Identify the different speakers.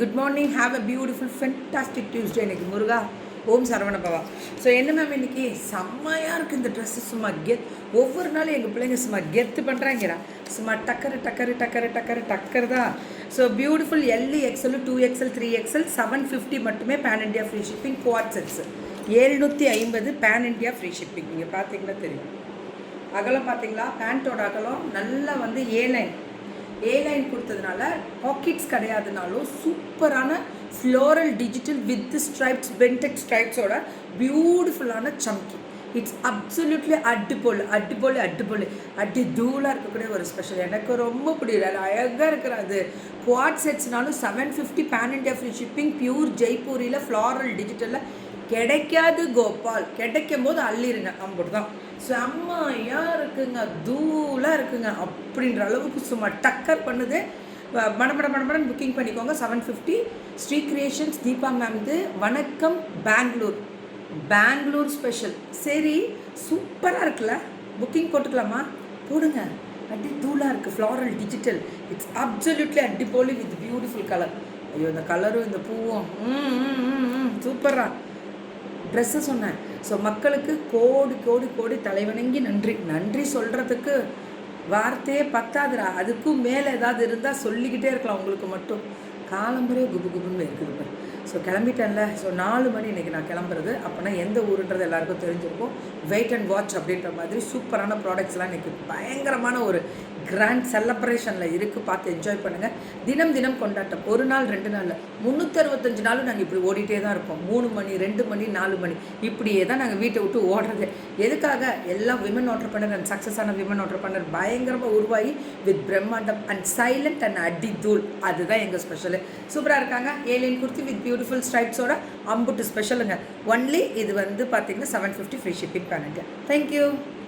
Speaker 1: Good morning, have a beautiful fantastic Tuesday. இன்னைக்கு முருகா ஓம் சரவண பவா. So என்ன ma'am இன்னைக்கு செம்மையாக இருக்குது இந்த ட்ரெஸ்ஸு. சும்மா ஒவ்வொரு நாளும் எங்கள் பிள்ளைங்க சும்மா கெத்து பண்ணுறாங்கடா. சும்மா டக்கரு டக்கரு டக்கரு டக்கரு டக்கர் தான். ஸோ பியூட்டிஃபுல் எல்லு எக்ஸல் 2XL 3XL 750 மட்டுமே pan India free shipping. Quad sets 750 pan India free shipping. நீங்கள் பார்த்தீங்கன்னா தெரியும். அகலம் பார்த்தீங்களா, பேண்ட்டோட அகலம் நல்லா வந்து ஏ லைன் கொடுத்ததுனால பாக்கெட்ஸ் கிடையாதுனாலும் சூப்பரான ஃப்ளோரல் டிஜிட்டல் வித் ஸ்ட்ரைப்ஸ் பென்டெக் ஸ்ட்ரைப்ஸோட பியூட்டிஃபுல்லான சம்கி. இட்ஸ் அப்சல்யூட்லி அடி தூளாக இருக்கக்கூடிய ஒரு ஸ்பெஷல். எனக்கு ரொம்ப பிடிக்கல, அழகாக இருக்கிற அது. குவாட் செட்ஸ்னாலும் 750 pan India free shipping. Pure ஜெய்ப்பூரியில் ஃப்ளாரல் டிஜிட்டலில் கிடைக்காது கோபால். கிடைக்கும் போது அள்ளிருங்க, அப்படி தான். செம்மையாக இருக்குங்க, தூளாக இருக்குங்க. அப்படின்ற அளவுக்கு சும்மா டக்கர் பண்ணுது. மடமடன் புக்கிங் பண்ணிக்கோங்க. 750 ஸ்ரீ கிரியேஷன்ஸ் தீபா மேம்து. வணக்கம் பெங்களூர் ஸ்பெஷல். சரி, சூப்பராக இருக்குல்ல, புக்கிங் போட்டுக்கலாமா? போடுங்க. அடி தூளாக இருக்குது, ஃப்ளாரல் டிஜிட்டல். இட்ஸ் அப்சல்யூட்லி அடிப்போலி வித் பியூட்டிஃபுல் கலர். ஐயோ, இந்த கலரும் இந்த பூவும் சூப்பராக ட்ரெஸ்ஸு சொன்னேன். ஸோ மக்களுக்கு கோடி கோடி கோடி தலைவணங்கி நன்றி சொல்கிறதுக்கு வார்த்தையே பத்தாதுரா. அதுக்கும் மேலே ஏதாவது இருந்தால் சொல்லிக்கிட்டே இருக்கலாம். உங்களுக்கு மட்டும் காலம்பரே குபுன்னு இருக்குது பாரு. ஸோ கிளம்பிட்டேன்ல. ஸோ 4 மணி இன்றைக்கி நான் கிளம்புறது. அப்போனா எந்த ஊருன்றது எல்லாருக்கும் தெரிஞ்சிருக்கும். வெயிட் அண்ட் வாட்ச் அப்படின்ற மாதிரி சூப்பரான ப்ராடக்ட்ஸ்லாம் இன்றைக்கி பயங்கரமான ஒரு கிராண்ட் செலப்ரேஷனில் இருக்குது. பார்த்து என்ஜாய் பண்ணுங்கள். தினம் கொண்டாட்டம். ஒரு நாள் 2 நாளில் 365 நாளும் நாங்கள் இப்படி ஓடிட்டே தான் இருப்போம். 3 மணி 2 மணி 4 மணி இப்படியே தான் நாங்கள் வீட்டை விட்டு ஓடுறது. எதுக்காக? எல்லாம் விமன் ஆண்டர்ப்ரனர் அண்ட் சக்ஸஸான விமன் ஆண்டர்ப்ரனர் பயங்கரமாக உருவாகி வித் பிரம்மாண்டம் அண்ட் சைலண்ட் அண்ட் அடி தூள். அதுதான் எங்கள் ஸ்பெஷலு. சூப்பராக இருக்காங்க. ஏலியன் குர்த்தி வித் பியூட்டிஃபுல் ஸ்ட்ரைப்ஸோட அம்புட்டு ஸ்பெஷலுங்க. ஒன்லி இது வந்து பார்த்தீங்கன்னா 750 ஃப்ரீ ஷிப்பிங் பண்ணுங்க. தேங்க்யூ.